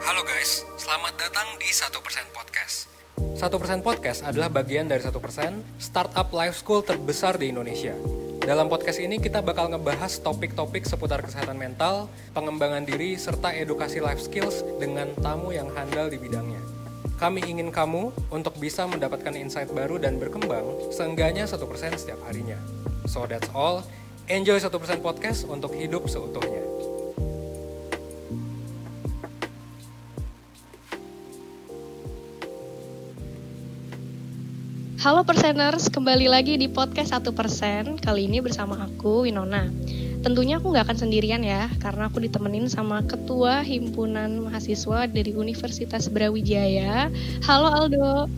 Halo guys, selamat datang di 1% Podcast. 1% Podcast adalah bagian dari 1% startup life school terbesar di Indonesia. Dalam podcast ini kita bakal ngebahas topik-topik seputar kesehatan mental, pengembangan diri, serta edukasi life skills dengan tamu yang handal di bidangnya. Kami ingin kamu untuk bisa mendapatkan insight baru dan berkembang seenggaknya 1% setiap harinya. So that's all, enjoy 1% Podcast untuk hidup seutuhnya. Halo Perseners, kembali lagi di podcast 1%. Kali ini bersama aku, Winona. Tentunya aku gak akan sendirian ya, karena aku ditemenin sama Ketua Himpunan Mahasiswa dari Universitas Brawijaya. Halo Aldo.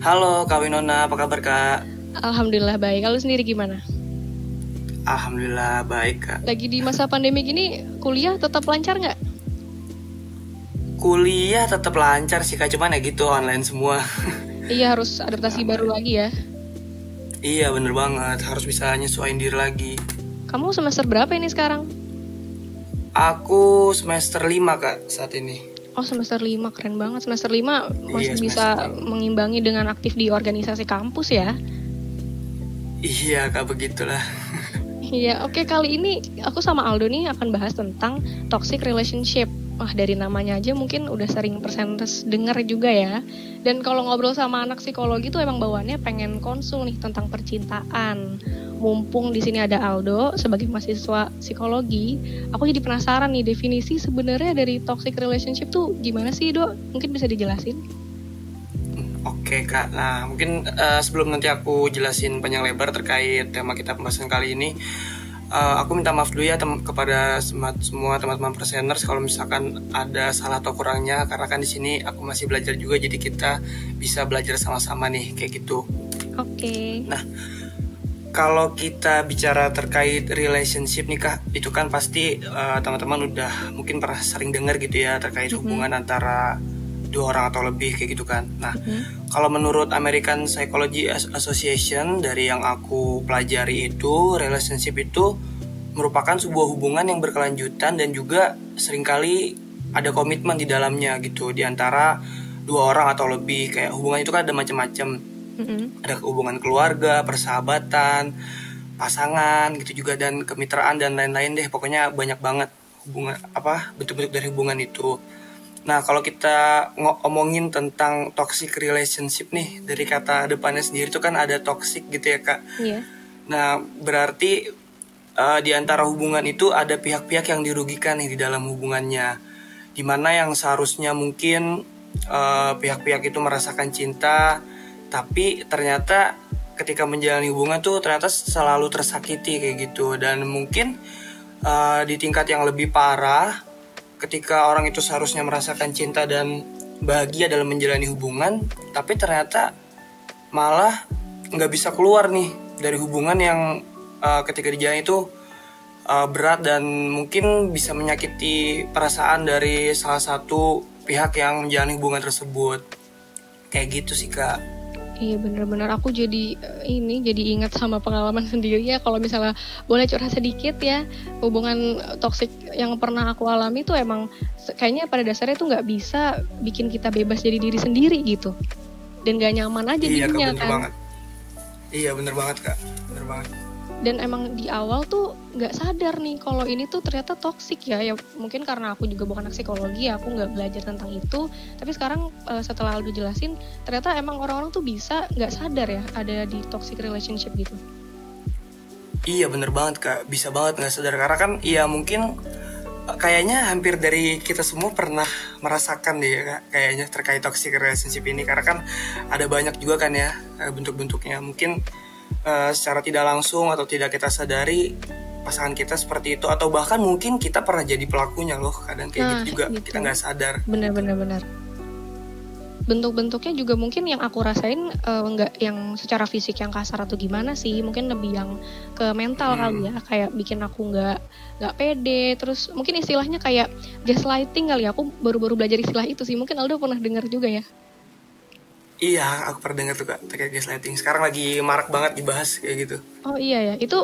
Halo Kak Winona, apa kabar Kak? Alhamdulillah baik, kalau sendiri gimana? Alhamdulillah baik Kak. Lagi di masa pandemi gini, kuliah tetap lancar gak? Kuliah tetap lancar sih Kak, cuman ya gitu online semua. Iya, harus adaptasi baru lagi ya. Iya bener banget, harus bisa nyesuaiin diri lagi. Kamu semester berapa ini sekarang? Aku semester 5 Kak saat ini. Oh, semester 5, keren banget. Semester 5 masih Iya, bisa semester 5. mengimbangi dengan aktif di organisasi kampus ya. Iya Kak, begitulah. Iya, oke, kali ini aku sama Aldo nih akan bahas tentang toxic relationship. Wah, dari namanya aja mungkin udah sering Persenters denger juga ya. Dan kalau ngobrol sama anak psikologi tuh emang bawaannya pengen konsul nih tentang percintaan. Mumpung di sini ada Aldo sebagai mahasiswa psikologi, aku jadi penasaran nih definisi sebenarnya dari toxic relationship tuh gimana sih, Do? Mungkin bisa dijelasin? Oke Kak, nah mungkin sebelum nanti aku jelasin panjang lebar terkait tema kita pembahasan kali ini, aku minta maaf dulu ya kepada semua teman-teman Perseners kalau misalkan ada salah atau kurangnya, karena kan di sini aku masih belajar juga, jadi kita bisa belajar sama-sama nih kayak gitu. Oke. Nah, kalau kita bicara terkait relationship nih Kak, itu kan pasti teman-teman udah mungkin pernah sering dengar gitu ya terkait hubungan antara dua orang atau lebih kayak gitu kan. Nah, kalau menurut American Psychology Association, dari yang aku pelajari itu, relationship itu merupakan sebuah hubungan yang berkelanjutan dan juga seringkali ada komitmen di dalamnya gitu, di antara dua orang atau lebih. Kayak hubungan itu kan ada macam-macam. Ada hubungan keluarga, persahabatan, pasangan gitu juga, dan kemitraan dan lain-lain deh. Pokoknya banyak banget hubungan bentuk-bentuk dari hubungan itu. Nah, kalau kita ngomongin tentang toxic relationship nih, dari kata depannya sendiri itu kan ada toxic gitu ya Kak. Iya. Nah, berarti di antara hubungan itu ada pihak-pihak yang dirugikan nih di dalam hubungannya. Dimana yang seharusnya mungkin pihak-pihak itu merasakan cinta, tapi ternyata ketika menjalani hubungan tuh ternyata selalu tersakiti kayak gitu. Dan mungkin di tingkat yang lebih parah, ketika orang itu seharusnya merasakan cinta dan bahagia dalam menjalani hubungan, tapi ternyata malah nggak bisa keluar nih dari hubungan yang ketika dijalani itu berat dan mungkin bisa menyakiti perasaan dari salah satu pihak yang menjalani hubungan tersebut. Kayak gitu sih Kak. Iya, benar-benar aku jadi ingat sama pengalaman sendiri ya. Kalau misalnya boleh curhat sedikit ya, hubungan toksik yang pernah aku alami tuh emang kayaknya pada dasarnya tuh nggak bisa bikin kita bebas jadi diri sendiri gitu, dan nggak nyaman aja Iya Kak, jadinya bener kan. banget. Iya bener banget Kak, bener banget. Dan emang di awal tuh nggak sadar nih kalau ini tuh ternyata toksik ya. Ya mungkin karena aku juga bukan anak psikologi, aku nggak belajar tentang itu. Tapi sekarang setelah Aldo jelasin, ternyata emang orang-orang tuh bisa nggak sadar ya ada di toxic relationship gitu. Iya bener banget Kak, bisa banget gak sadar. Karena kan ya mungkin kayaknya hampir dari kita semua pernah merasakan deh ya Kak, kayaknya terkait toxic relationship ini. Karena kan ada banyak juga kan ya bentuk-bentuknya. Mungkin secara tidak langsung atau tidak kita sadari pasangan kita seperti itu, atau bahkan mungkin kita pernah jadi pelakunya loh. Kadang kayak gitu juga gitu. Kita gak sadar. Benar. Bentuk-bentuknya juga mungkin yang aku rasain nggak yang secara fisik yang kasar atau gimana sih, mungkin lebih yang ke mental kali ya, kayak bikin aku nggak pede. Terus mungkin istilahnya kayak gaslighting kali ya, aku baru-baru belajar istilah itu sih, mungkin Aldo pernah dengar juga ya. Iya, aku pernah dengar tuh Kak, terkait gaslighting. Sekarang lagi marak banget dibahas kayak gitu. Oh iya ya, itu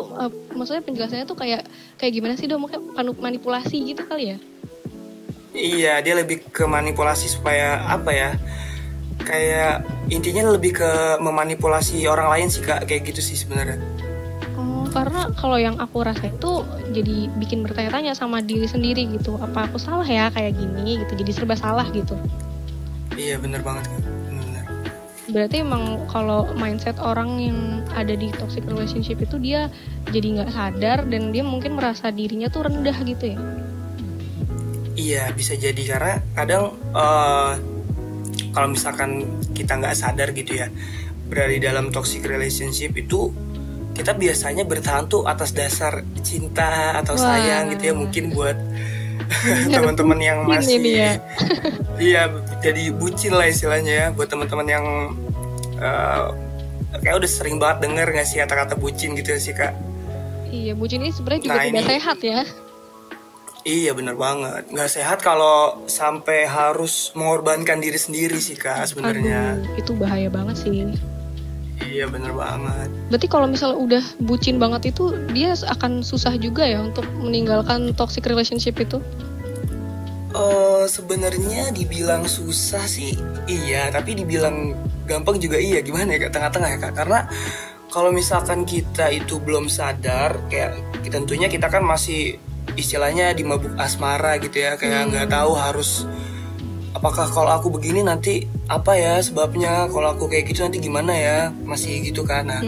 maksudnya penjelasannya tuh kayak gimana sih, Do? Mungkin manipulasi gitu kali ya? Iya, dia lebih ke manipulasi supaya apa ya? Kayak intinya lebih ke memanipulasi orang lain sih Kak, kayak gitu sih sebenarnya. Oh, karena kalau yang aku rasa itu jadi bikin bertanya-tanya sama diri sendiri gitu. Apa aku salah ya kayak gini gitu. Jadi serba salah gitu. Iya, bener banget Kak. Bener. Berarti emang kalau mindset orang yang ada di toxic relationship itu dia jadi nggak sadar dan dia mungkin merasa dirinya tuh rendah gitu ya. Iya, bisa jadi karena kadang kalau misalkan kita nggak sadar gitu ya, berada di dalam toxic relationship itu kita biasanya bertahan tuh atas dasar cinta atau sayang gitu ya, mungkin buat teman-teman yang masih ya. Iya, jadi bucin lah istilahnya ya, buat teman-teman yang kayak udah sering banget denger nggak sih kata-kata bucin gitu ya sih Kak. Iya, bucin ini sebenarnya juga tidak sehat ya. Iya, bener banget, nggak sehat kalau sampai harus mengorbankan diri sendiri sih Kak sebenarnya. Itu bahaya banget sih. Iya, bener banget. Berarti kalau misalnya udah bucin banget itu dia akan susah juga ya untuk meninggalkan toxic relationship itu? Sebenarnya dibilang susah sih iya, tapi dibilang gampang juga iya, gimana ya Kak, tengah-tengah ya Kak. Karena kalau misalkan kita itu belum sadar, kayak tentunya kita kan masih istilahnya di mabuk asmara gitu ya, kayak nggak tahu harus apakah kalau aku begini nanti apa ya sebabnya, kalau aku kayak gitu nanti gimana ya, masih gitu kan. Nah,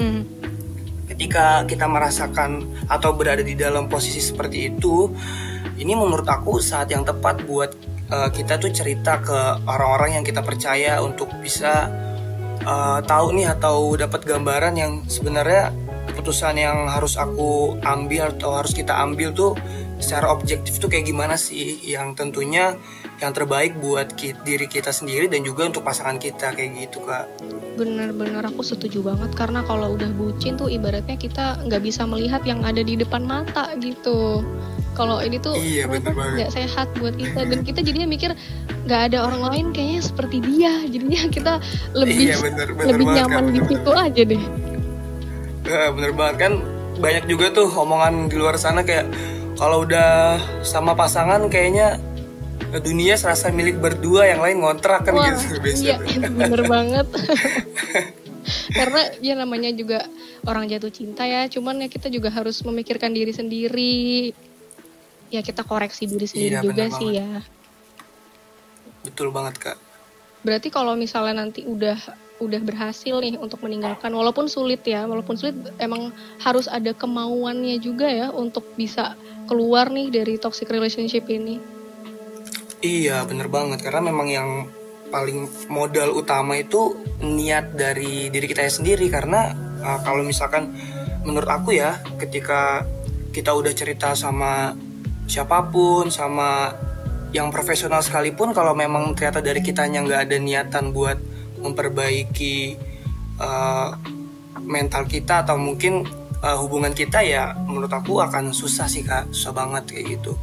ketika kita merasakan atau berada di dalam posisi seperti itu, ini menurut aku saat yang tepat buat kita tuh cerita ke orang-orang yang kita percaya untuk bisa tahu nih atau dapat gambaran yang sebenarnya keputusan yang harus aku ambil atau harus kita ambil tuh secara objektif tuh kayak gimana sih, yang tentunya yang terbaik buat diri kita sendiri dan juga untuk pasangan kita, kayak gitu Kak. Bener-bener aku setuju banget, karena kalau udah bucin tuh ibaratnya kita nggak bisa melihat yang ada di depan mata gitu. Kalau ini tuh nggak sehat buat kita, dan kita jadinya mikir nggak ada orang lain kayaknya seperti dia, jadinya kita lebih lebih nyaman di situ aja deh. Bener banget kan, banyak juga tuh omongan di luar sana kayak kalau udah sama pasangan kayaknya dunia serasa milik berdua, yang lain ngontrak kan. Wah, gitu biasa. Iya, bener banget. Karena ya namanya juga orang jatuh cinta ya, cuman ya kita juga harus memikirkan diri sendiri. Ya kita koreksi diri sendiri juga sih ya. Betul banget Kak. Berarti kalau misalnya nanti udah berhasil nih untuk meninggalkan, walaupun sulit emang harus ada kemauannya juga ya untuk bisa keluar nih dari toxic relationship ini. Iya, bener banget, karena memang yang paling modal utama itu niat dari diri kita sendiri. Karena kalau misalkan menurut aku ya, ketika kita udah cerita sama siapapun, sama yang profesional sekalipun, kalau memang ternyata dari kitanya nggak ada niatan buat memperbaiki mental kita atau mungkin hubungan kita, ya menurut aku akan susah sih Kak, susah banget kayak gitu.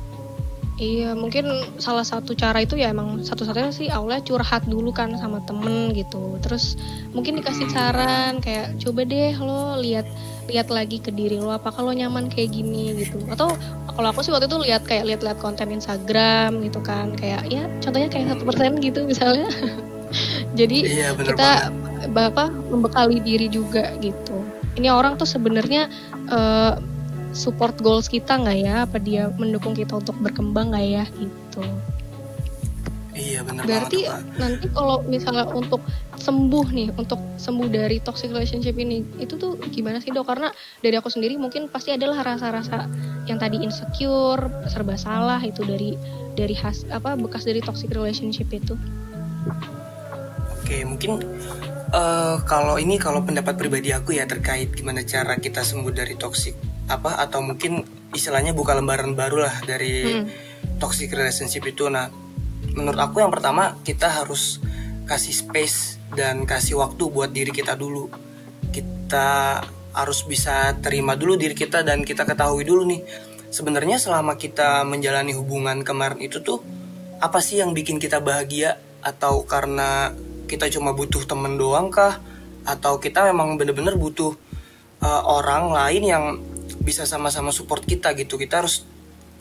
Iya, mungkin salah satu cara itu ya emang satu-satunya sih awalnya curhat dulu kan sama temen gitu. Terus mungkin dikasih saran kayak coba deh lo lihat lagi ke diri lo, apakah lo nyaman kayak gini gitu. Atau kalau aku sih waktu itu lihat konten Instagram gitu kan, kayak ya contohnya kayak 1% gitu misalnya. Jadi kita membekali diri juga gitu. Ini orang tuh sebenarnya support goals kita nggak ya? Apa dia mendukung kita untuk berkembang nggak ya? Gitu. Iya, benar. Berarti nanti kalau misalnya untuk sembuh dari toxic relationship ini, itu tuh gimana sih Dok? Karena dari aku sendiri mungkin pasti adalah rasa-rasa yang tadi insecure, serba salah itu dari bekas dari toxic relationship itu. Oke, mungkin kalau pendapat pribadi aku ya terkait gimana cara kita sembuh dari toxic atau mungkin istilahnya buka lembaran baru lah dari toxic relationship itu. Nah, menurut aku yang pertama kita harus kasih space dan kasih waktu buat diri kita dulu. Kita harus bisa terima dulu diri kita dan kita ketahui dulu nih, sebenarnya selama kita menjalani hubungan kemarin itu tuh apa sih yang bikin kita bahagia, atau karena kita cuma butuh temen doang kah, atau kita memang bener-bener butuh orang lain yang bisa sama-sama support kita gitu. Kita harus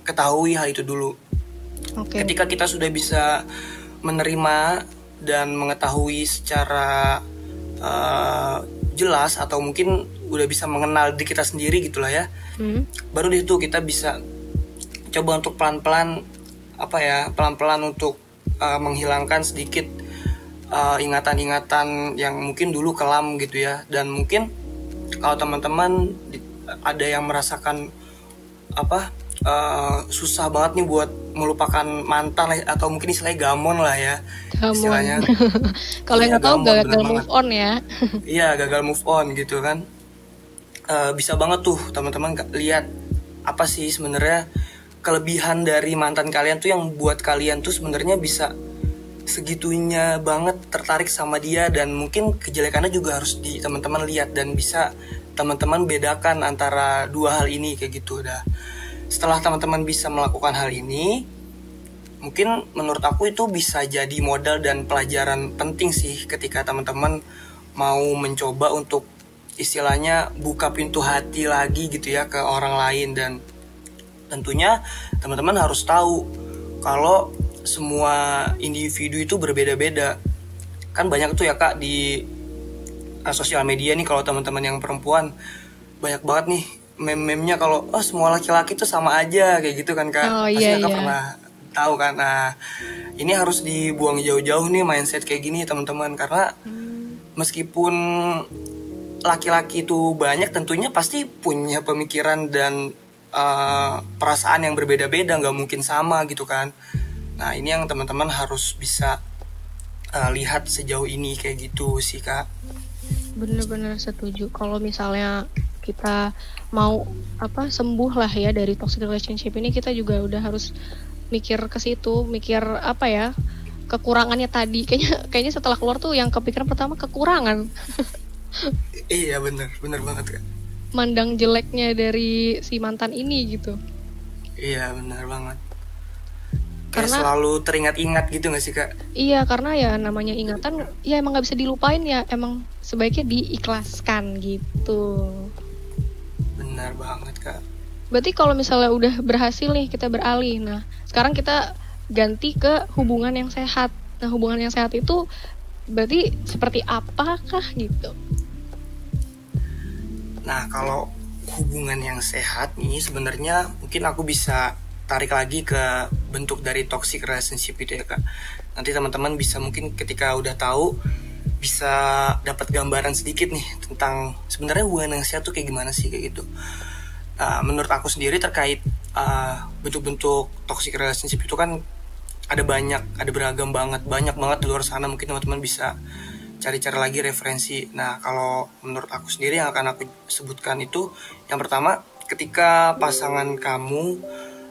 ketahui hal itu dulu. Oke. Ketika kita sudah bisa menerima dan mengetahui secara jelas atau mungkin udah bisa mengenal diri kita sendiri gitulah ya, baru di situ kita bisa coba untuk pelan-pelan untuk menghilangkan sedikit ingatan-ingatan yang mungkin dulu kelam gitu ya. Dan mungkin kalau teman-teman ada yang merasakan susah banget nih buat melupakan mantan atau mungkin istilahnya gamon lah ya. Gamon. Istilahnya. Kalau yang nggak tahu gagal move on ya. Iya, gagal move on gitu kan. Bisa banget tuh teman-teman lihat apa sih sebenarnya kelebihan dari mantan kalian tuh yang buat kalian tuh sebenarnya bisa segitunya banget tertarik sama dia, dan mungkin kejelekannya juga harus teman-teman lihat dan bisa teman-teman bedakan antara dua hal ini kayak gitu. Dah setelah teman-teman bisa melakukan hal ini, mungkin menurut aku itu bisa jadi modal dan pelajaran penting sih ketika teman-teman mau mencoba untuk istilahnya buka pintu hati lagi gitu ya ke orang lain. Dan tentunya teman-teman harus tahu kalau semua individu itu berbeda-beda. Kan banyak tuh ya Kak di sosial media nih, kalau teman-teman yang perempuan banyak banget nih meme-memnya kalau semua laki-laki tuh sama aja kayak gitu kan Kak. Pasti Kakak pernah tahu kan. Nah, ini harus dibuang jauh-jauh nih mindset kayak gini teman-teman, karena meskipun laki-laki itu banyak, tentunya pasti punya pemikiran dan perasaan yang berbeda-beda, nggak mungkin sama gitu kan. Nah, ini yang teman-teman harus bisa lihat sejauh ini kayak gitu sih Kak. Bener-bener setuju. Kalau misalnya kita mau sembuh lah ya dari toxic relationship ini, kita juga udah harus mikir ke situ, mikir kekurangannya tadi. Kayaknya setelah keluar tuh yang kepikiran pertama kekurangan. Iya bener banget Kak. Mandang jeleknya dari si mantan ini gitu. Iya bener banget. Kayak selalu teringat-ingat gitu gak sih Kak? Iya, karena ya namanya ingatan ya emang gak bisa dilupain ya, emang sebaiknya diikhlaskan gitu. Benar banget Kak. Berarti kalau misalnya udah berhasil nih kita beralih, nah sekarang kita ganti ke hubungan yang sehat. Nah, hubungan yang sehat itu berarti seperti apakah gitu? Nah, kalau hubungan yang sehat nih sebenarnya mungkin aku bisa tarik lagi ke bentuk dari toxic relationship itu ya Kak. Nanti teman-teman bisa mungkin ketika udah tahu bisa dapat gambaran sedikit nih tentang sebenarnya hubungan yang sehat tuh kayak gimana sih kayak gitu. Menurut aku sendiri terkait bentuk-bentuk toxic relationship itu kan ada beragam banget, banyak banget di luar sana. Mungkin teman-teman bisa cari-cari lagi referensi. Nah, kalau menurut aku sendiri yang akan aku sebutkan itu, yang pertama, ketika pasangan kamu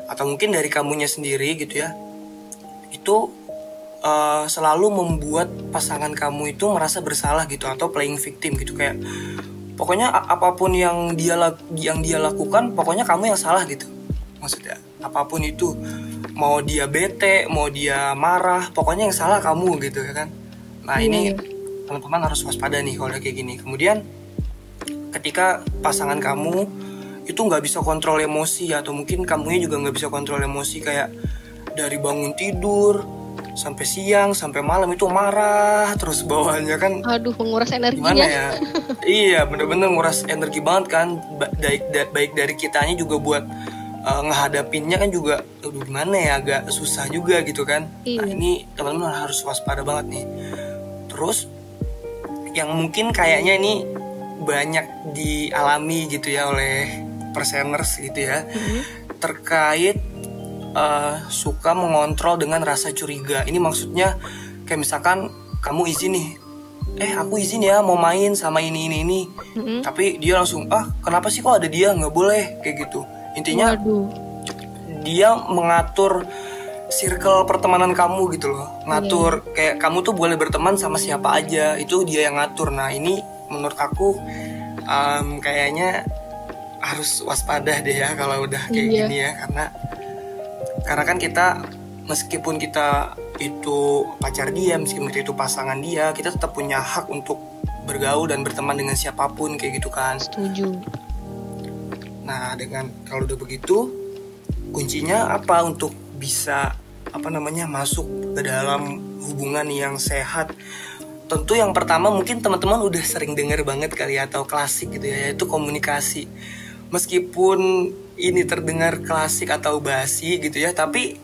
atau mungkin dari kamunya sendiri gitu ya, itu selalu membuat pasangan kamu itu merasa bersalah gitu, atau playing victim gitu, kayak pokoknya apapun yang dia lakukan pokoknya kamu yang salah gitu. Maksudnya apapun itu, mau dia bete, mau dia marah, pokoknya yang salah kamu gitu ya kan. Nah, ini teman-teman harus waspada nih kalau kayak gini. Kemudian ketika pasangan kamu itu nggak bisa kontrol emosi, atau mungkin kamunya juga nggak bisa kontrol emosi, kayak dari bangun tidur sampai siang sampai malam itu marah terus bawaannya kan. Aduh, menguras energinya. Gimana ya? Iya, bener-bener nguras energi banget kan. Baik dari kitanya juga buat ngehadapinnya kan juga gimana ya, agak susah juga gitu kan. Nah, ini teman-teman harus waspada banget nih. Terus yang mungkin kayaknya ini banyak dialami gitu ya oleh perseners gitu ya, terkait suka mengontrol dengan rasa curiga. Ini maksudnya kayak misalkan kamu izin nih, aku izin ya mau main sama ini. Tapi dia langsung, kenapa sih kok ada dia, nggak boleh kayak gitu. Intinya dia mengatur circle pertemanan kamu gitu loh, ngatur kayak kamu tuh boleh berteman sama siapa aja, itu dia yang ngatur. Nah, ini menurut aku kayaknya harus waspada deh ya kalau udah kayak gini ya, karena kan kita meskipun kita itu pacar dia, meskipun kita itu pasangan dia, kita tetap punya hak untuk bergaul dan berteman dengan siapapun kayak gitu kan. Setuju. Nah, dengan kalau udah begitu, kuncinya apa untuk bisa masuk ke dalam hubungan yang sehat. Tentu yang pertama mungkin teman-teman udah sering dengar banget kali ya, atau klasik gitu ya, yaitu komunikasi. Meskipun ini terdengar klasik atau basi gitu ya, tapi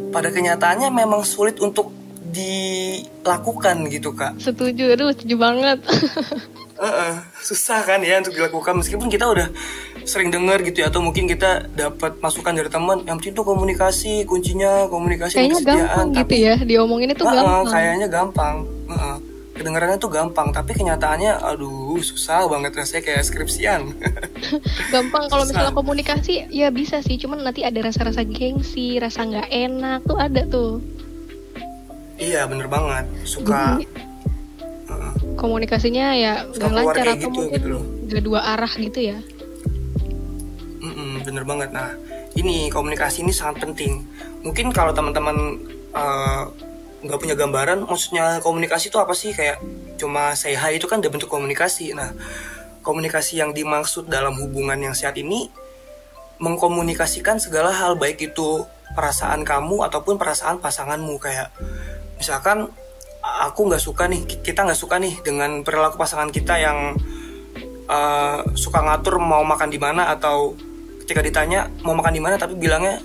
pada kenyataannya memang sulit untuk dilakukan gitu Kak. Setuju banget. Susah kan ya untuk dilakukan, meskipun kita udah sering dengar gitu ya, atau mungkin kita dapat masukan dari teman, yang penting tuh komunikasi, kuncinya komunikasi, kayaknya gampang tapi, gitu ya, diomongin itu gampang. Kayaknya gampang, kedengarannya tuh gampang, tapi kenyataannya aduh susah banget, rasanya kayak skripsian. Gampang kalau misalnya komunikasi ya bisa sih, cuman nanti ada rasa-rasa gengsi, rasa nggak enak tuh ada tuh. Iya bener banget, suka komunikasinya ya nggak lancar atau gitu, mungkin gitu nggak dua arah gitu ya. Bener banget. Nah ini komunikasi ini sangat penting. Mungkin kalau teman-teman nggak punya gambaran, maksudnya komunikasi itu apa sih, kayak cuma say hi itu kan udah bentuk komunikasi. Nah komunikasi yang dimaksud dalam hubungan yang sehat ini mengkomunikasikan segala hal, baik itu perasaan kamu ataupun perasaan pasanganmu. Kayak misalkan kita nggak suka nih dengan perilaku pasangan kita yang suka ngatur mau makan di mana, atau ketika ditanya mau makan di mana tapi bilangnya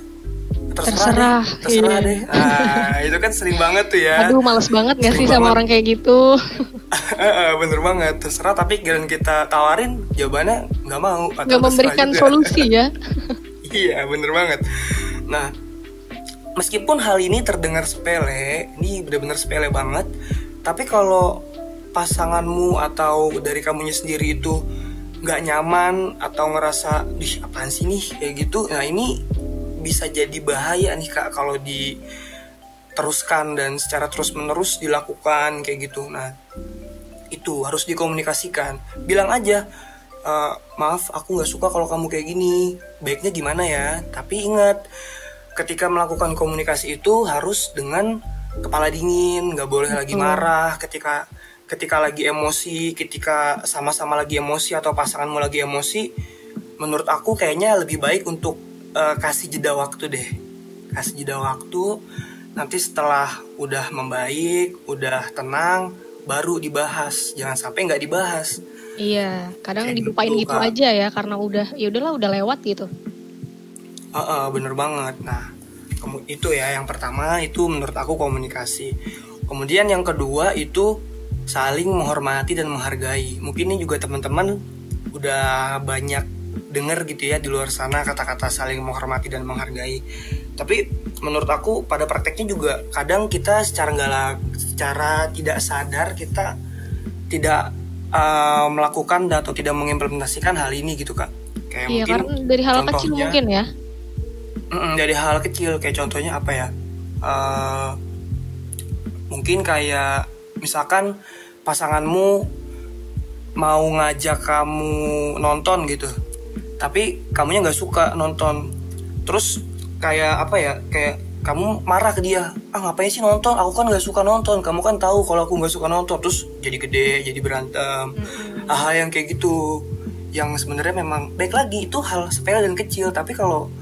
terserah iya. deh. Nah itu kan sering banget tuh ya. Aduh males banget nggak sih sama orang kayak gitu. Bener banget, terserah, tapi giliran kita tawarin jawabannya nggak mau, nggak memberikan solusi ya. Iya bener banget. Nah meskipun hal ini terdengar sepele, ini benar-benar sepele banget, tapi kalau pasanganmu atau dari kamunya sendiri itu nggak nyaman atau ngerasa apaan sih nih kayak gitu, nah ini bisa jadi bahaya nih Kak kalau diteruskan dan secara terus-menerus dilakukan kayak gitu. Nah itu harus dikomunikasikan, bilang aja, maaf aku nggak suka kalau kamu kayak gini, baiknya gimana ya. Tapi ingat, ketika melakukan komunikasi itu harus dengan kepala dingin, nggak boleh lagi marah ketika lagi emosi, ketika sama-sama lagi emosi atau pasanganmu lagi emosi. Menurut aku kayaknya lebih baik untuk kasih jeda waktu deh, kasih jeda waktu. Nanti setelah udah membaik, udah tenang, baru dibahas. Jangan sampai nggak dibahas. Iya, kadang dilupain gitu aja ya, karena udah lewat gitu. Bener banget. Nah itu ya yang pertama, itu menurut aku komunikasi. Kemudian yang kedua itu saling menghormati dan menghargai. Mungkin ini juga teman-teman udah banyak dengar gitu ya di luar sana, kata-kata saling menghormati dan menghargai. Tapi menurut aku pada prakteknya juga kadang kita secara tidak sadar kita tidak melakukan atau tidak mengimplementasikan hal ini gitu Kak. Kayak iya, mungkin karena dari hal kecil mungkin ya. Dari hal kecil, kayak contohnya apa ya? Mungkin kayak misalkan pasanganmu mau ngajak kamu nonton gitu, tapi kamunya nggak suka nonton. Terus kayak apa ya? Kayak kamu marah ke dia, ngapain sih nonton? Aku kan nggak suka nonton. Kamu kan tahu kalau aku nggak suka nonton. Terus jadi gede, jadi berantem. Hal yang kayak gitu, yang sebenarnya memang baik lagi itu hal sepele dan kecil, tapi kalau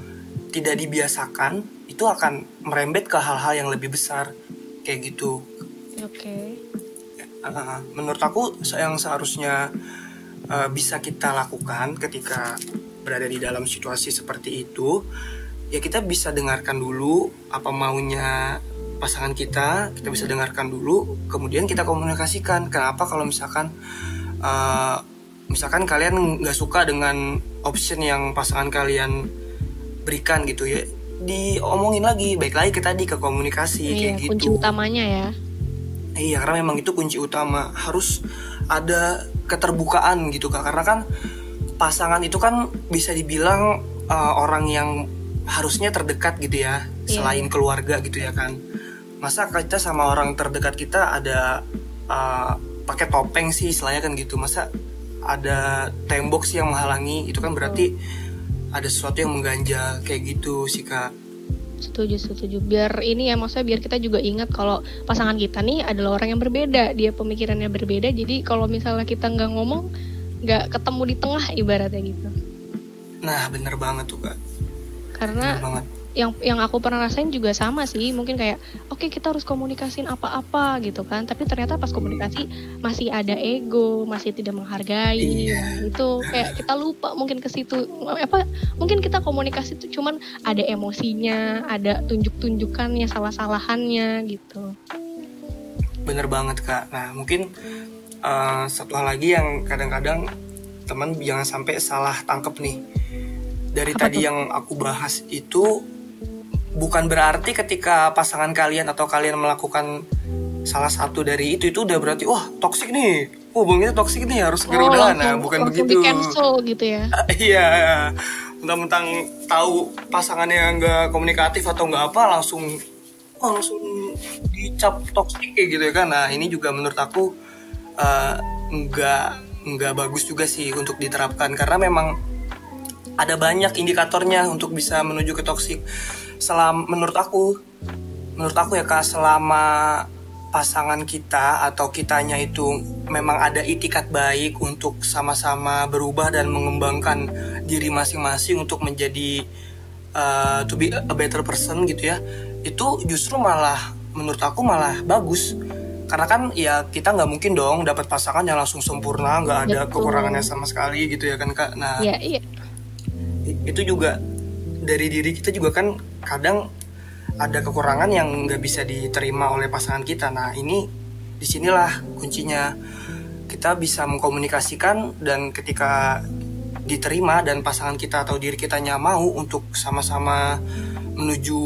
tidak dibiasakan itu akan merembet ke hal-hal yang lebih besar kayak gitu. Oke. Menurut aku yang seharusnya bisa kita lakukan ketika berada di dalam situasi seperti itu, ya kita bisa dengarkan dulu apa maunya pasangan kita bisa dengarkan dulu, kemudian kita komunikasikan. Kenapa kalau misalkan kalian nggak suka dengan option yang pasangan kalian berikan gitu ya, diomongin lagi, baik lagi ke komunikasi. Iya, kayak gitu. Kunci utamanya ya. Iya, karena memang itu kunci utama, harus ada keterbukaan gitu Kak. Karena kan pasangan itu kan bisa dibilang orang yang harusnya terdekat gitu ya, selain keluarga gitu ya kan. Masa kita sama orang terdekat kita ada pakai topeng sih istilahnya kan gitu. Masa ada tembok sih yang menghalangi, itu kan berarti ada sesuatu yang mengganjal kayak gitu sih Kak. Setuju. Biar ini ya, maksudnya biar kita juga ingat kalau pasangan kita nih adalah orang yang berbeda, dia pemikirannya berbeda. Jadi kalau misalnya kita nggak ngomong, nggak ketemu di tengah ibaratnya gitu. Nah bener banget tuh Kak. Karena yang aku pernah rasain juga sama sih, mungkin kayak oke, kita harus komunikasin apa-apa gitu kan, tapi ternyata pas komunikasi masih ada ego, masih tidak menghargai. Iya. Itu kayak kita lupa mungkin ke situ, mungkin kita komunikasi itu cuman ada emosinya, ada tunjuk-tunjukkannya, salah-salahannya gitu. Bener banget Kak. Nah mungkin satu hal lagi yang kadang-kadang teman jangan sampai salah tangkep nih. Dari Apa tadi tuh? yang aku bahas itu bukan berarti ketika pasangan kalian atau kalian melakukan salah satu dari itu udah berarti wah toksik nih, hubungannya toksik nih harus segera udahan. Nah bukan langsung begitu. di cancel gitu ya. Iya, mentang-mentang tahu pasangannya nggak komunikatif atau nggak apa langsung dicap toksik kayak gitu ya kan. Nah ini juga menurut aku nggak bagus juga sih untuk diterapkan, karena memang ada banyak indikatornya untuk bisa menuju ke toksik. Menurut aku ya Kak, selama pasangan kita atau kitanya itu memang ada itikat baik untuk sama-sama berubah dan mengembangkan diri masing-masing untuk menjadi to be a better person gitu ya, itu justru malah menurut aku malah bagus. Karena kan ya kita nggak mungkin dong dapat pasangan yang langsung sempurna, nggak ada kekurangannya sama sekali gitu ya kan Kak. Nah Iya. itu juga dari diri kita juga kan kadang ada kekurangan yang nggak bisa diterima oleh pasangan kita. Nah ini disinilah kuncinya, kita bisa mengkomunikasikan, dan ketika diterima dan pasangan kita atau diri kitanya mau untuk sama-sama menuju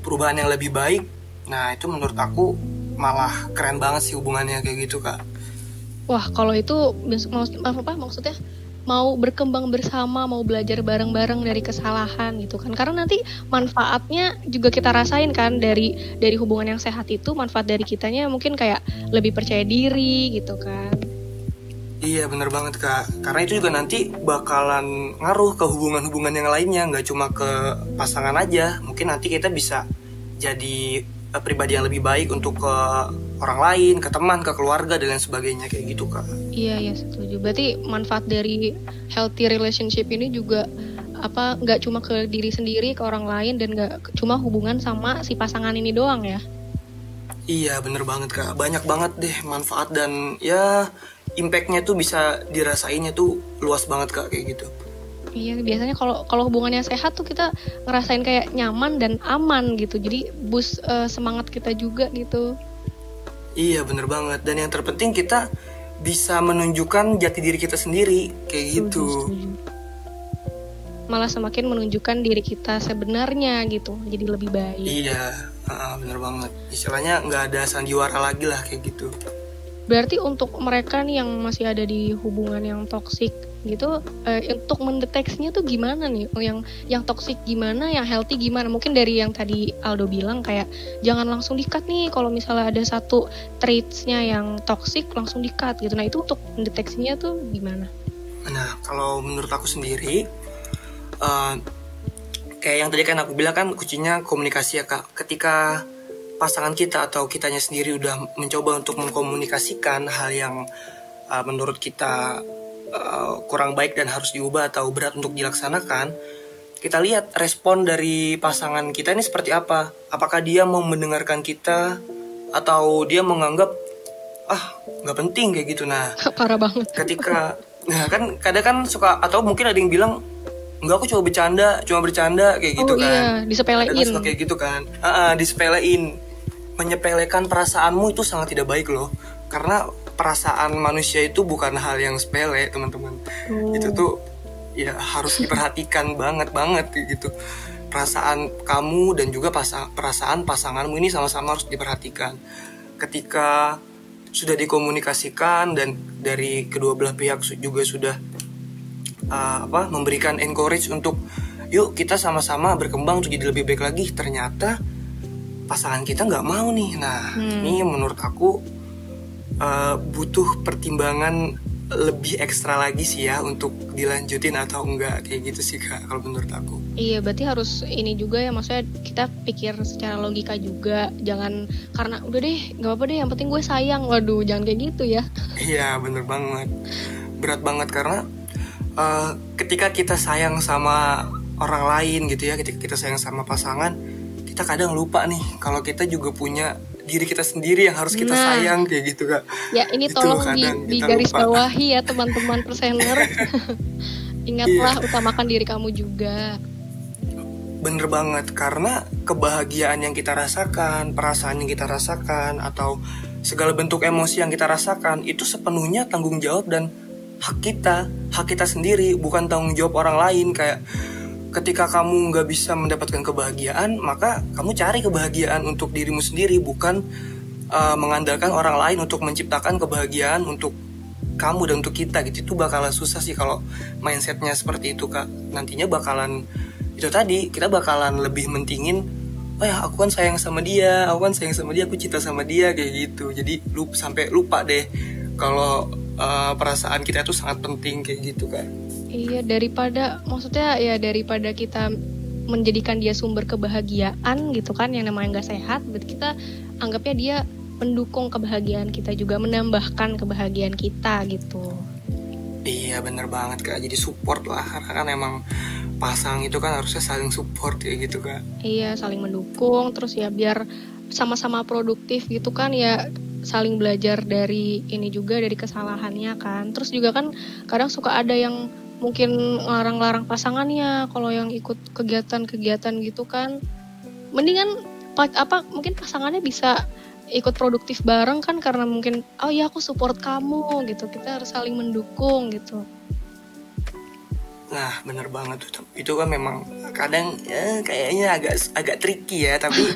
perubahan yang lebih baik, nah itu menurut aku malah keren banget sih hubungannya kayak gitu Kak. Wah, kalau itu maksudnya mau berkembang bersama, mau belajar bareng-bareng dari kesalahan gitu kan. Karena nanti manfaatnya juga kita rasain kan, dari hubungan yang sehat itu manfaat dari kitanya mungkin kayak lebih percaya diri gitu kan. Iya bener banget Kak, karena itu juga nanti bakalan ngaruh ke hubungan-hubungan yang lainnya, nggak cuma ke pasangan aja. Mungkin nanti kita bisa jadi pribadi yang lebih baik untuk ke orang lain, ke teman, ke keluarga, dan lain sebagainya kayak gitu Kak. Iya setuju. Berarti manfaat dari healthy relationship ini juga nggak cuma ke diri sendiri, ke orang lain, dan nggak cuma hubungan sama si pasangan ini doang ya. Iya bener banget Kak, banyak banget deh manfaat, dan ya impactnya tuh bisa dirasainnya tuh luas banget Kak kayak gitu. Iya, biasanya kalau hubungannya sehat tuh kita ngerasain kayak nyaman dan aman gitu. Jadi boost semangat kita juga gitu. Iya bener banget, dan yang terpenting kita bisa menunjukkan jati diri kita sendiri kayak gitu. Setuju. Malah semakin menunjukkan diri kita sebenarnya gitu, jadi lebih baik. Iya, bener banget. Istilahnya nggak ada sandiwara lagi lah kayak gitu. Berarti untuk mereka nih yang masih ada di hubungan yang toksik gitu, untuk mendeteksinya tuh gimana nih? Yang toksik gimana, yang healthy gimana? Mungkin dari yang tadi Aldo bilang kayak jangan langsung di-cut nih, kalau misalnya ada satu traits-nya yang toksik langsung di-cut gitu. Nah itu untuk mendeteksinya tuh gimana? Nah kalau menurut aku sendiri, kayak yang tadi kan aku bilang kan kuncinya komunikasi ya Kak. Ketika pasangan kita atau kitanya sendiri udah mencoba untuk mengkomunikasikan hal yang menurut kita kurang baik dan harus diubah atau berat untuk dilaksanakan, kita lihat respon dari pasangan kita ini seperti apa. Apakah dia mau mendengarkan kita atau dia menganggap nggak penting kayak gitu. Nah Parah banget. ketika kan kadang kan suka, atau mungkin ada yang bilang enggak, aku cuma bercanda kayak gitu kan. Iya, disepelein. Kadang suka kayak gitu kan. Disepelein. Menyepelekan perasaanmu itu sangat tidak baik loh. Karena perasaan manusia itu bukan hal yang sepele, teman-teman. Itu tuh ya harus diperhatikan banget kayak gitu. Perasaan kamu dan juga perasaan pasanganmu ini sama-sama harus diperhatikan. Ketika sudah dikomunikasikan dan dari kedua belah pihak juga sudah memberikan encourage untuk yuk kita sama-sama berkembang untuk jadi lebih baik lagi, ternyata pasangan kita nggak mau nih. Nah ini menurut aku butuh pertimbangan lebih ekstra lagi sih ya untuk dilanjutin atau enggak kayak gitu sih Kak kalau menurut aku. Iya, berarti harus ini juga ya, maksudnya kita pikir secara logika juga, jangan karena udah deh nggak apa-apa deh yang penting gue sayang. Waduh, jangan kayak gitu ya. Iya bener banget, berat banget karena ketika kita sayang sama orang lain gitu ya, ketika kita sayang sama pasangan, kita kadang lupa nih kalau kita juga punya diri kita sendiri yang harus kita sayang kayak gitu Kak. Ya ini itu tolong di garis bawahi ya teman-teman persener. Ingatlah utamakan diri kamu juga. Bener banget, karena kebahagiaan yang kita rasakan, perasaan yang kita rasakan, atau segala bentuk emosi yang kita rasakan itu sepenuhnya tanggung jawab dan hak kita sendiri, bukan tanggung jawab orang lain. Kayak ketika kamu nggak bisa mendapatkan kebahagiaan, maka kamu cari kebahagiaan untuk dirimu sendiri, bukan mengandalkan orang lain untuk menciptakan kebahagiaan untuk kamu dan untuk kita gitu. Itu bakalan susah sih kalau mindsetnya seperti itu Kak. Nantinya bakalan itu tadi, kita bakalan lebih mentingin, oh ya aku kan sayang sama dia, aku cinta sama dia kayak gitu. Jadi sampai lupa deh kalau perasaan kita itu sangat penting kayak gitu Kak. Iya, daripada kita menjadikan dia sumber kebahagiaan gitu kan, yang namanya nggak sehat, berarti kita anggapnya dia mendukung kebahagiaan kita juga, menambahkan kebahagiaan kita gitu. Iya bener banget Kak, jadi support lah, karena kan emang pasangan itu kan harusnya saling support kayak gitu Kak. Iya, saling mendukung, terus ya biar sama-sama produktif gitu kan ya, saling belajar dari ini juga, dari kesalahannya kan. Terus juga kan kadang suka ada yang mungkin ngelarang-larang pasangannya kalau yang ikut kegiatan-kegiatan gitu kan. Mendingan mungkin pasangannya bisa ikut produktif bareng kan, karena mungkin oh ya aku support kamu gitu, kita harus saling mendukung gitu. Nah bener banget tuh, itu kan memang kadang kayaknya agak tricky ya, tapi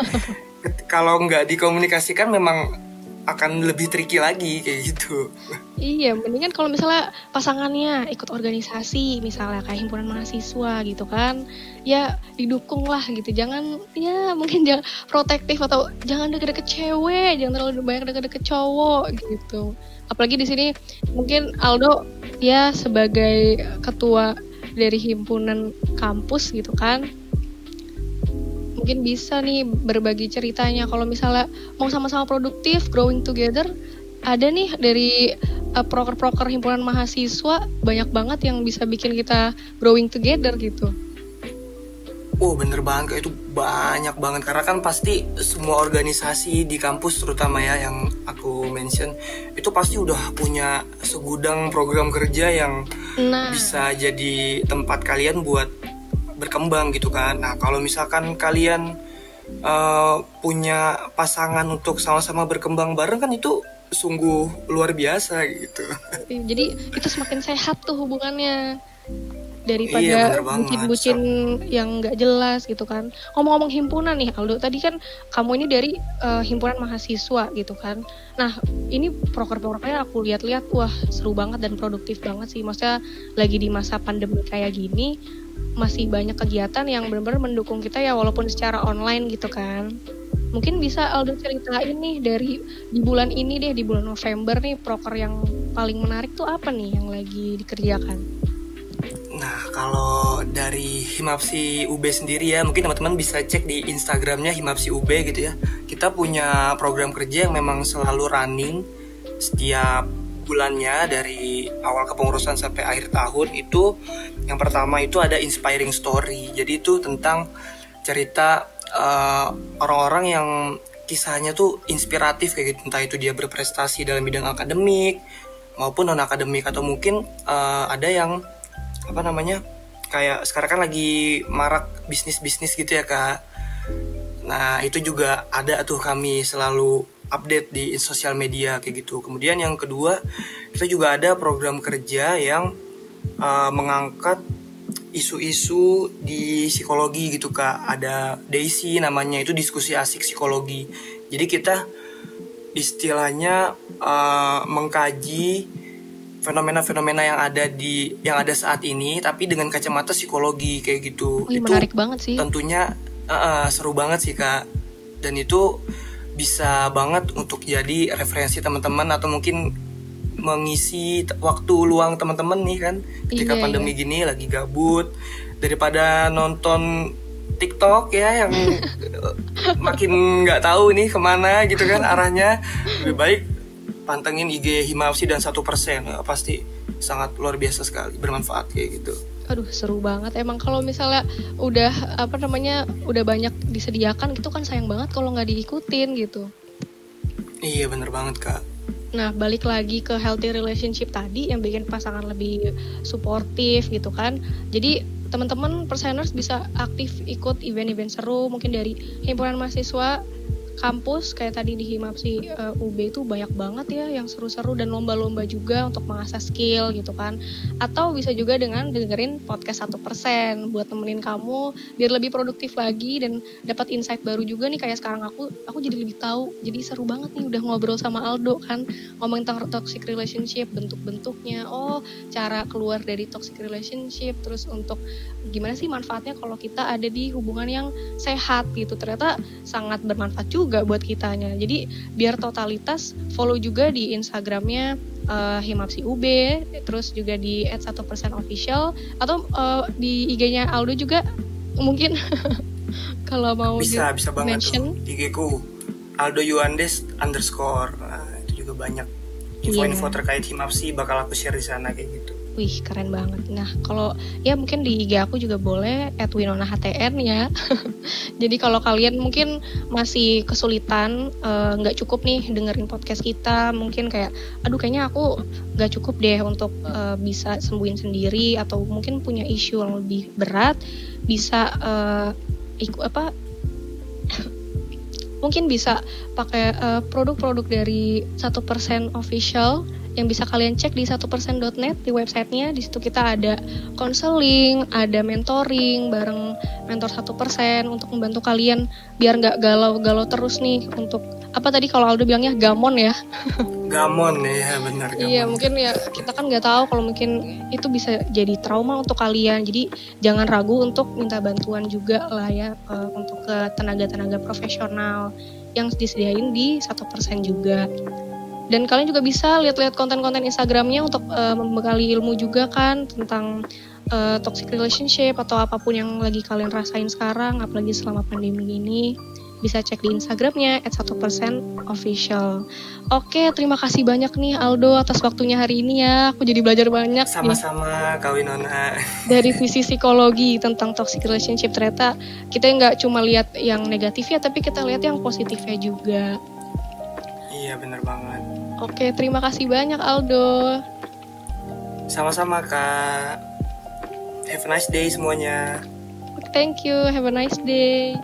kalau nggak dikomunikasikan memang akan lebih tricky lagi kayak gitu. Iya, mendingan kalau misalnya pasangannya ikut organisasi, misalnya kayak himpunan mahasiswa gitu kan, ya didukung lah gitu. Jangan protektif, atau jangan deket-deket cewek, jangan terlalu banyak deket-deket cowok gitu. Apalagi di sini mungkin Aldo ya sebagai ketua dari himpunan kampus gitu kan, mungkin bisa nih berbagi ceritanya kalau misalnya mau sama-sama produktif, growing together. Ada nih dari proker-proker himpunan mahasiswa, banyak banget yang bisa bikin kita growing together gitu. Oh bener banget, itu banyak banget, karena kan pasti semua organisasi di kampus terutama ya yang aku mention, itu pasti udah punya segudang program kerja yang bisa jadi tempat kalian buat berkembang gitu kan. Nah kalau misalkan kalian punya pasangan untuk sama-sama berkembang bareng kan, itu sungguh luar biasa gitu. Jadi itu semakin sehat tuh hubungannya, daripada bucin-bucin yang nggak jelas gitu kan. Ngomong-ngomong himpunan nih Aldo, tadi kan kamu ini dari himpunan mahasiswa gitu kan. Nah ini proker-prokernya aku lihat-lihat, wah seru banget dan produktif banget sih. Maksudnya lagi di masa pandemi kayak gini, masih banyak kegiatan yang benar-benar mendukung kita ya, walaupun secara online gitu kan. Mungkin bisa Aldo ceritain nih dari di bulan ini deh, di bulan November nih, proker yang paling menarik tuh apa nih yang lagi dikerjakan? Nah kalau dari Himapsi UB sendiri ya, mungkin teman-teman bisa cek di Instagramnya Himapsi UB gitu ya. Kita punya program kerja yang memang selalu running setiap bulannya, dari awal kepengurusan sampai akhir tahun. Itu yang pertama itu ada Inspiring Story. Jadi itu tentang cerita orang-orang yang kisahnya tuh inspiratif kayak gitu, entah itu dia berprestasi dalam bidang akademik maupun non akademik, atau mungkin ada yang kayak sekarang kan lagi marak bisnis gitu ya Kak. Nah itu juga ada tuh, kami selalu update di sosial media kayak gitu. Kemudian yang kedua, kita juga ada program kerja yang mengangkat isu-isu di psikologi gitu Kak. Ada Daisy namanya, itu diskusi asik psikologi. Jadi kita istilahnya mengkaji fenomena-fenomena yang ada saat ini, tapi dengan kacamata psikologi kayak gitu. Itu menarik banget sih. Tentunya seru banget sih Kak. Dan itu bisa banget untuk jadi referensi teman-teman, atau mungkin mengisi waktu luang teman-teman nih kan, ketika pandemi gini lagi gabut, daripada nonton TikTok ya yang makin nggak tahu nih kemana gitu kan arahnya, lebih baik pantengin IG Himapsi dan 1%, pasti sangat luar biasa sekali, bermanfaat kayak gitu. Aduh, seru banget. Emang kalau misalnya udah udah banyak disediakan gitu kan sayang banget kalau nggak diikutin gitu. Iya bener banget Kak. Nah, balik lagi ke healthy relationship tadi yang bikin pasangan lebih suportif gitu kan. Jadi teman-teman perseners bisa aktif ikut event-event seru mungkin dari himpunan mahasiswa kampus kayak tadi di Himapsi UB itu banyak banget ya yang seru-seru dan lomba-lomba juga untuk mengasah skill gitu kan. Atau bisa juga dengan dengerin podcast 1% buat nemenin kamu biar lebih produktif lagi dan dapat insight baru juga nih kayak sekarang aku jadi lebih tahu. Jadi seru banget nih udah ngobrol sama Aldo kan ngomongin tentang toxic relationship, bentuk-bentuknya, cara keluar dari toxic relationship, terus untuk gimana sih manfaatnya kalau kita ada di hubungan yang sehat gitu. Ternyata sangat bermanfaat juga buat kitanya. Jadi biar totalitas follow juga di Instagramnya Himapsi UB, terus juga di @1%official atau di IG-nya Aldo juga mungkin kalau mau bisa banget mention. tuh IG ku Aldo Yuandes _ nah, itu juga banyak info-info terkait Himapsi bakal aku share di sana kayak gitu. Wih, keren banget. Nah, kalau ya mungkin di IG aku juga boleh @winona_htn ya. Jadi kalau kalian mungkin masih kesulitan, nggak cukup nih dengerin podcast kita, mungkin kayak, aduh kayaknya aku nggak cukup deh untuk bisa sembuhin sendiri, atau mungkin punya isu yang lebih berat, bisa mungkin bisa pakai produk-produk dari 1% official yang bisa kalian cek di 1%.net di websitenya. Di situ kita ada konseling, ada mentoring bareng mentor 1% untuk membantu kalian biar nggak galau-galau terus nih. Untuk apa tadi kalau Aldo bilangnya gamon ya? Gamon ya, benar. Iya, mungkin ya kita kan nggak tahu kalau mungkin itu bisa jadi trauma untuk kalian. Jadi jangan ragu untuk minta bantuan juga lah ya untuk ke tenaga-tenaga profesional yang disediain di 1% juga. Dan kalian juga bisa lihat-lihat konten-konten Instagramnya untuk membekali ilmu juga kan tentang toxic relationship atau apapun yang lagi kalian rasain sekarang, apalagi selama pandemi ini. Bisa cek di Instagramnya @1%official. Oke, terima kasih banyak nih Aldo atas waktunya hari ini ya. Aku jadi belajar banyak. Sama-sama Kak Winona. Dari sisi psikologi tentang toxic relationship, ternyata kita nggak cuma lihat yang negatifnya, tapi kita lihat yang positifnya juga. Iya, benar banget. Oke, terima kasih banyak Aldo. Sama-sama Kak. Have a nice day semuanya. Thank you, have a nice day.